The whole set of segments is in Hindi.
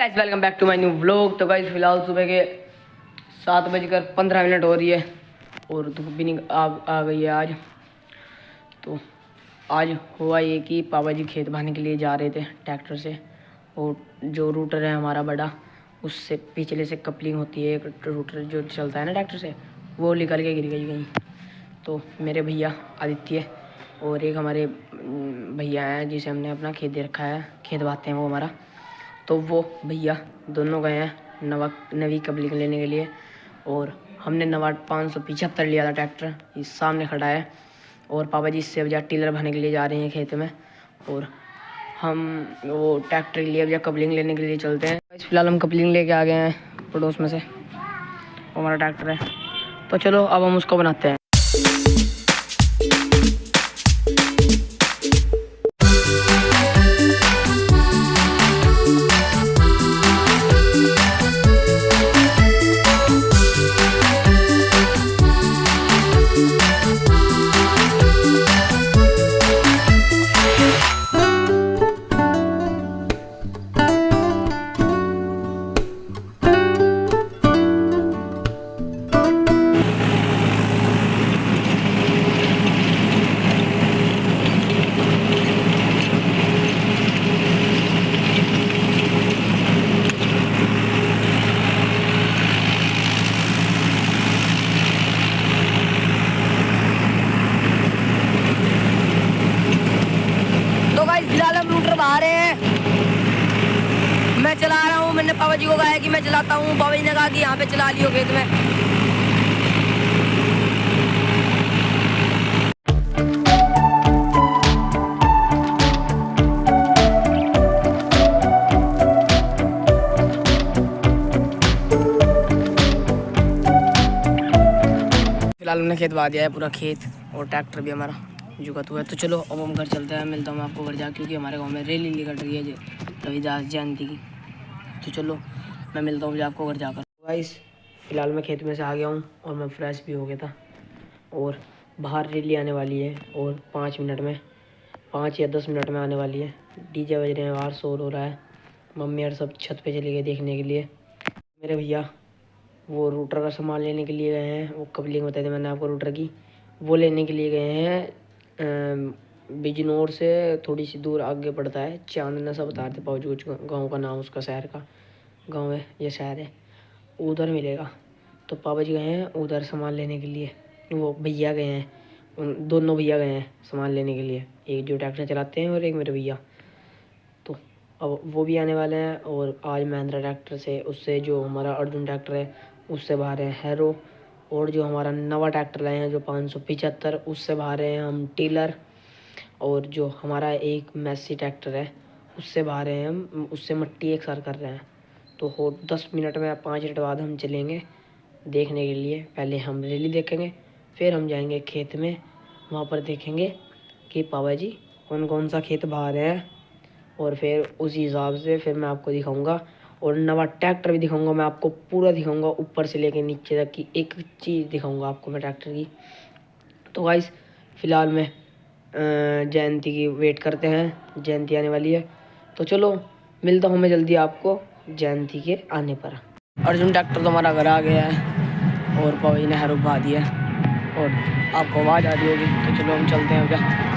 Guys welcome back to my new vlog. तो गाइस फिलहाल सुबह के 7:15 हो रही है और धूप भी नहीं आ गई है आज। तो आज हुआ ये कि पापा जी खेत बहाने के लिए जा रहे थे ट्रैक्टर से, और जो रूटर है हमारा बड़ा, उससे पिछले से कपलिंग होती है, एक रूटर जो चलता है ना ट्रैक्टर से, वो निकल के गिर गई कहीं। तो मेरे भैया आदित्य और एक हमारे भैया हैं जिसे हमने अपना खेत दे रखा है, खेत बाते हैं वो हमारा, तो वो भैया दोनों गए हैं नवी कपलिंग लेने के लिए। और हमने नवा 575 लिया था ट्रैक्टर, इस सामने खड़ा है, और पापा जी इससे भैया टिलर भरने के लिए जा रहे हैं खेत में, और हम वो ट्रैक्टर के लिए भैया कपलिंग लेने के लिए चलते हैं। फिलहाल हम कपलिंग लेके आ गए हैं पड़ोस में से, हमारा ट्रैक्टर है, तो चलो अब हम उसको बनाते हैं। फिलहाल हम रूटर बाहर हैं, मैं चला रहा हूँ। मैंने पापा जी को कहा है कि मैं चलाता हूँ, पापा जी ने कहा कि यहाँ पे चला लियो खेत में। फिलहाल हमने खेत बहा दिया है, पूरा खेत, और ट्रैक्टर भी हमारा जुगत हुआ है। तो चलो अब हम घर चलते हैं, मिलता हूँ आपको घर जा, क्योंकि हमारे गांव में रैली निकल रही है रविदास जयंती की। तो चलो मैं मिलता हूँ आपको घर जाकर। गाइस फिलहाल मैं खेत में से आ गया हूँ और मैं फ्रेश भी हो गया था, और बाहर रैली आने वाली है, और 5 मिनट में, 5 या 10 मिनट में आने वाली है। डीजे बज रहे हैं, बाहर शोर हो रहा है, मम्मी और सब छत पे चले गए देखने के लिए। मेरे भैया वो रूटर का सामान लेने के लिए गए हैं, वो कपलिंग बताई थी मैंने आपको रूटर की, वो लेने के लिए गए हैं। बिजनौर से थोड़ी सी दूर आगे पड़ता है, चांदना सा बता रहे थे पापा जी, गाँव का नाम उसका, शहर का गांव है या शहर है, उधर मिलेगा। तो पापा जी गए हैं उधर सामान लेने के लिए, वो भैया गए हैं, उन दोनों भैया गए हैं सामान लेने के लिए, एक जो ट्रैक्टर चलाते हैं और एक मेरे भैया। तो अब वो भी आने वाले हैं, और आज महिंद्रा ट्रैक्टर से, उससे जो हमारा अर्जुन ट्रैक्टर है उससे बाहर है हैरो, और जो हमारा नवा ट्रैक्टर लाए हैं जो 575, उससे बाहर हैं हम टिलर, और जो हमारा एक मैसी ट्रैक्टर है उससे बाहर हैं हम, उससे मट्टी एक सार कर रहे हैं। तो हो 10 मिनट में, 5 मिनट बाद हम चलेंगे देखने के लिए। पहले हम रैली देखेंगे, फिर हम जाएंगे खेत में, वहाँ पर देखेंगे कि पापा जी कौन कौन सा खेत बहा रहे हैं, और फिर उसी हिसाब से फिर मैं आपको दिखाऊंगा, और नवा ट्रैक्टर भी दिखाऊंगा मैं आपको, पूरा दिखाऊंगा ऊपर से लेके नीचे तक की एक चीज़ दिखाऊंगा आपको मैं ट्रैक्टर की। तो गाइस फिलहाल मैं जयंती की वेट करते हैं, जयंती आने वाली है, तो चलो मिलता हूँ मैं जल्दी आपको जयंती के आने पर। अर्जुन ट्रैक्टर तो हमारा घर आ गया है, और पापा जी ने हरू बहा दिया, और आपको आवाज़ आ रही होगी, तो चलो हम चलते हैं क्या।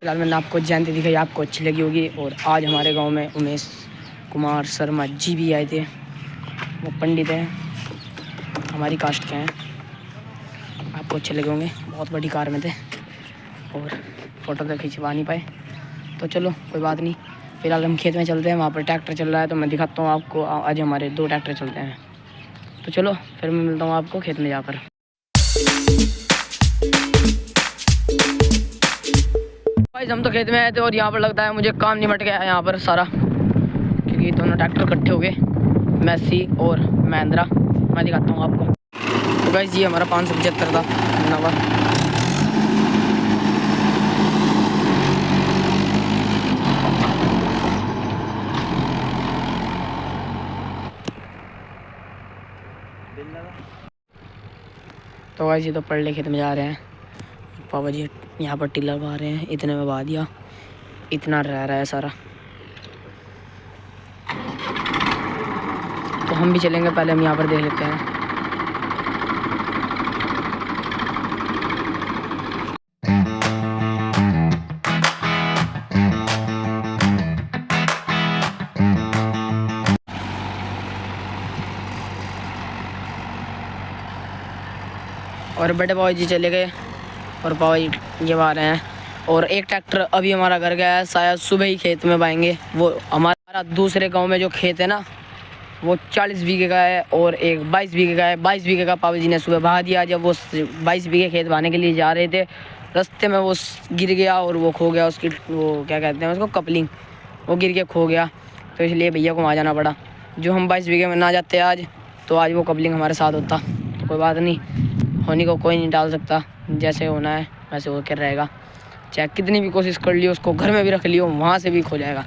फिलहाल मैंने आपको जयंती दिखाई, आपको अच्छी लगी होगी। और आज हमारे गांव में उमेश कुमार शर्मा जी भी आए थे। वो पंडित हैं, हमारी कास्ट के हैं, आपको अच्छे लगे होंगे। बहुत बड़ी कार में थे और फ़ोटो तो खिंचवा नहीं पाए, तो चलो कोई बात नहीं। फिलहाल हम खेत में चलते हैं, वहाँ पर ट्रैक्टर चल रहा है, तो मैं दिखाता हूँ आपको। आज हमारे 2 ट्रैक्टर चलते हैं, तो चलो फिर मैं मिलता हूँ आपको खेत में जाकर। भाई हम तो खेत में आए थे और यहाँ पर लगता है मुझे काम निमट गया है यहाँ पर सारा, क्योंकि दोनों ट्रैक्टर इकट्ठे हो गए, मैसी और महिंद्रा। मैं दिखाता हूँ आपको। तो गाइस ये हमारा 575 था नवा। तो गाइस ये तो पड़ले खेत में जा रहे हैं, पापा जी यहाँ पर टिल्ला बहा रहे हैं। इतने में बहा दिया, इतना रह रहा है सारा। तो हम भी चलेंगे, पहले हम यहाँ पर देख लेते हैं। और बड़े बाबा जी चले गए और बाबा जी ये बहा रहे हैं। और एक ट्रैक्टर अभी हमारा घर गया है, शायद सुबह ही खेत में बाएंगे। वो हमारा दूसरे गांव में जो खेत है ना, वो 40 बीघे का है और एक 22 बीघे का है। 22 बीघे का पापा जी ने सुबह बहा दिया। जब वो 22 बीघे खेत बहाने के लिए जा रहे थे, रास्ते में वो गिर गया और वो खो गया। उसकी वो क्या कहते हैं उसको, कपलिंग, वो गिर के खो गया। तो इसलिए भैया को वहाँ जाना पड़ा। जो हम 22 बीघे में ना जाते आज, तो आज वो कपलिंग हमारे साथ होता। तो कोई बात नहीं, होने को कोई नहीं डाल सकता। जैसे होना है वैसे वो कर रहेगा, चाहे कितनी भी कोशिश कर लियो, उसको घर में भी रख लियो, वहाँ से भी खो जाएगा।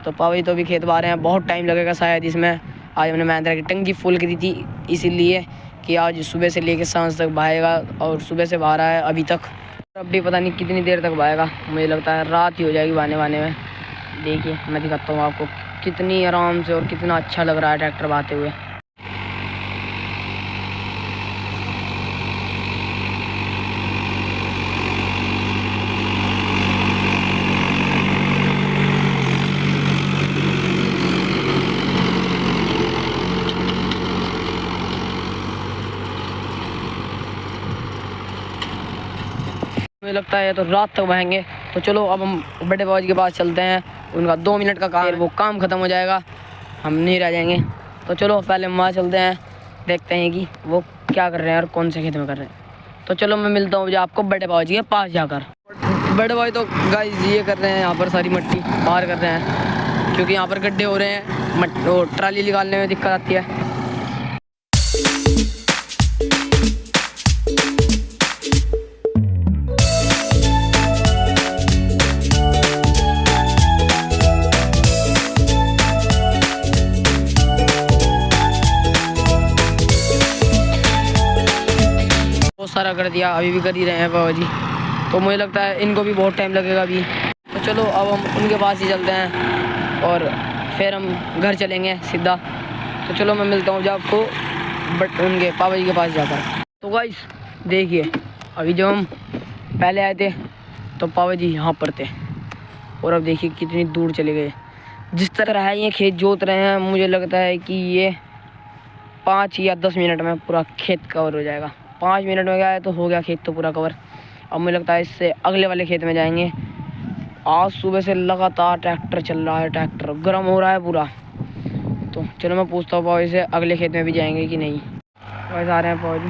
तो पापा जी तो भी खेत बहा रहे हैं, बहुत टाइम लगेगा शायद इसमें। आज हमने महिंद्रा की टंकी फुल करी थी, इसीलिए कि आज सुबह से लेकर सांझ तक बहाएगा। और सुबह से बहा रहा है अभी तक, अब भी पता नहीं कितनी देर तक बहाएगा। मुझे लगता है रात ही हो जाएगी बहाने में। देखिए मैं दिखाता हूँ आपको कितनी आराम से और कितना अच्छा लग रहा है ट्रैक्टर बहाते हुए। मुझे लगता है तो रात तक बहेंगे। तो चलो अब हम बड़े बाबा जी के पास चलते हैं। उनका 2 मिनट का काम है, वो काम ख़त्म हो जाएगा, हम नहीं रह जाएंगे। तो चलो पहले हम वहाँ चलते हैं, देखते हैं कि वो क्या कर रहे हैं और कौन से खेत में कर रहे हैं। तो चलो मैं मिलता हूँ आपको बड़े बाबा जी के पास जाकर। बड़े भाई तो गाइस ये कर रहे हैं, यहाँ पर सारी मिट्टी बाहर कर रहे हैं, क्योंकि यहाँ पर गड्ढे हो रहे हैं, वो ट्राली निकालने में दिक्कत आती है। बहुत सारा कर दिया, अभी भी कर ही रहे हैं बाबा जी। तो मुझे लगता है इनको भी बहुत टाइम लगेगा अभी। तो चलो अब हम उनके पास ही चलते हैं और फिर हम घर चलेंगे सीधा। तो चलो मैं मिलता हूँ जब आपको उनके पापा जी के पास जाकर। तो गाइस देखिए, अभी जब हम पहले आए थे तो पापा जी यहाँ पर थे, और अब देखिए कितनी दूर चले गए। जिस तरह है ये खेत जोत रहे हैं, मुझे लगता है कि ये 5 या 10 मिनट में पूरा खेत कवर हो जाएगा। 5 मिनट में गया है तो हो गया खेत तो पूरा कवर। अब मुझे लगता है इससे अगले वाले खेत में जाएंगे। आज सुबह से लगातार ट्रैक्टर चल रहा है, ट्रैक्टर गर्म हो रहा है पूरा। तो चलो मैं पूछता हूँ पापा से अगले खेत में भी जाएंगे कि नहीं। वैसे आ रहे हैं पापा जी।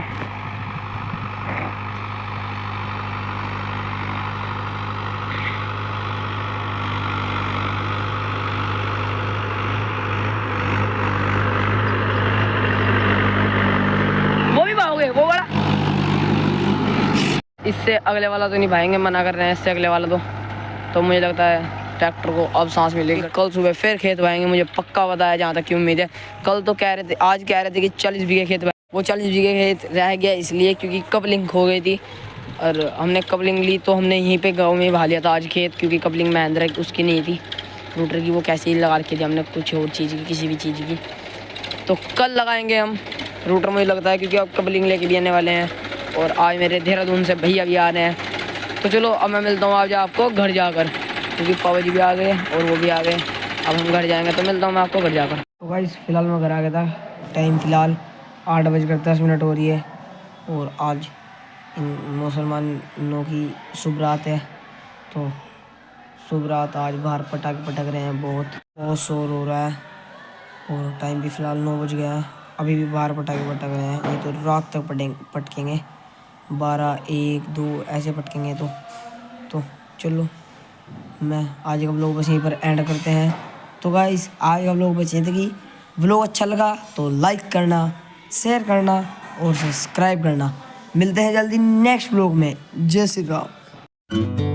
वो भी भागोगे वो वाला? इससे अगले वाला तो नहीं भाएंगे, मना कर रहे हैं इससे अगले वाला तो मुझे लगता है ट्रैक्टर को अब सांस मिलेगी। कल सुबह फिर खेत भाएंगे, मुझे पक्का पता है, जहाँ तक की उम्मीद है। कल तो कह रहे थे, आज कह रहे थे कि 40 बीघे खेत, वो 40 बीघे खेत रह गया इसलिए क्योंकि कपलिंग खो गई थी, और हमने कपलिंग ली तो हमने यहीं पे गांव में ही भा लिया था आज खेत, क्योंकि कपलिंग महिंद्रा की उसकी नहीं थी, रूटर की, वो कैसे ही लगा रखी थी हमने कुछ और चीज़ की, किसी भी चीज़ की। तो कल लगाएंगे हम रूटर, मुझे लगता है, क्योंकि अब कपलिंग लेके भी आने वाले हैं। और आज मेरे देहरादून से भैया भी आ रहे हैं, तो चलो अब मैं मिलता हूँ आज आपको घर जाकर, क्योंकि पापा जी भी आ गए और वो भी आ गए। अब हम घर जाएंगे, तो मिलता हूँ मैं आपको घर जाकर। तो गाइस फिलहाल मैं घर आ गया था। टाइम फिलहाल 8:10 हो रही है और आज इन मुसलमानों की शुभ रात है। तो शुभ रात, आज बाहर पटाखे पटक रहे हैं, बहुत बहुत शोर हो रहा है और टाइम भी फ़िलहाल 9 बज गया है। अभी भी बाहर पटाखे पटक रहे हैं। ये तो रात तक पटकेंगे, 12, 1, 2 ऐसे पटकेंगे। तो चलो मैं आज का व्लॉग बस यहीं पर एंड करते हैं। तो गाइस आज का व्लॉग बस यहीं तक ही। व्लॉग अच्छा लगा तो लाइक करना, शेयर करना और सब्सक्राइब करना। मिलते हैं जल्दी नेक्स्ट व्लॉग में। जय श्री राम।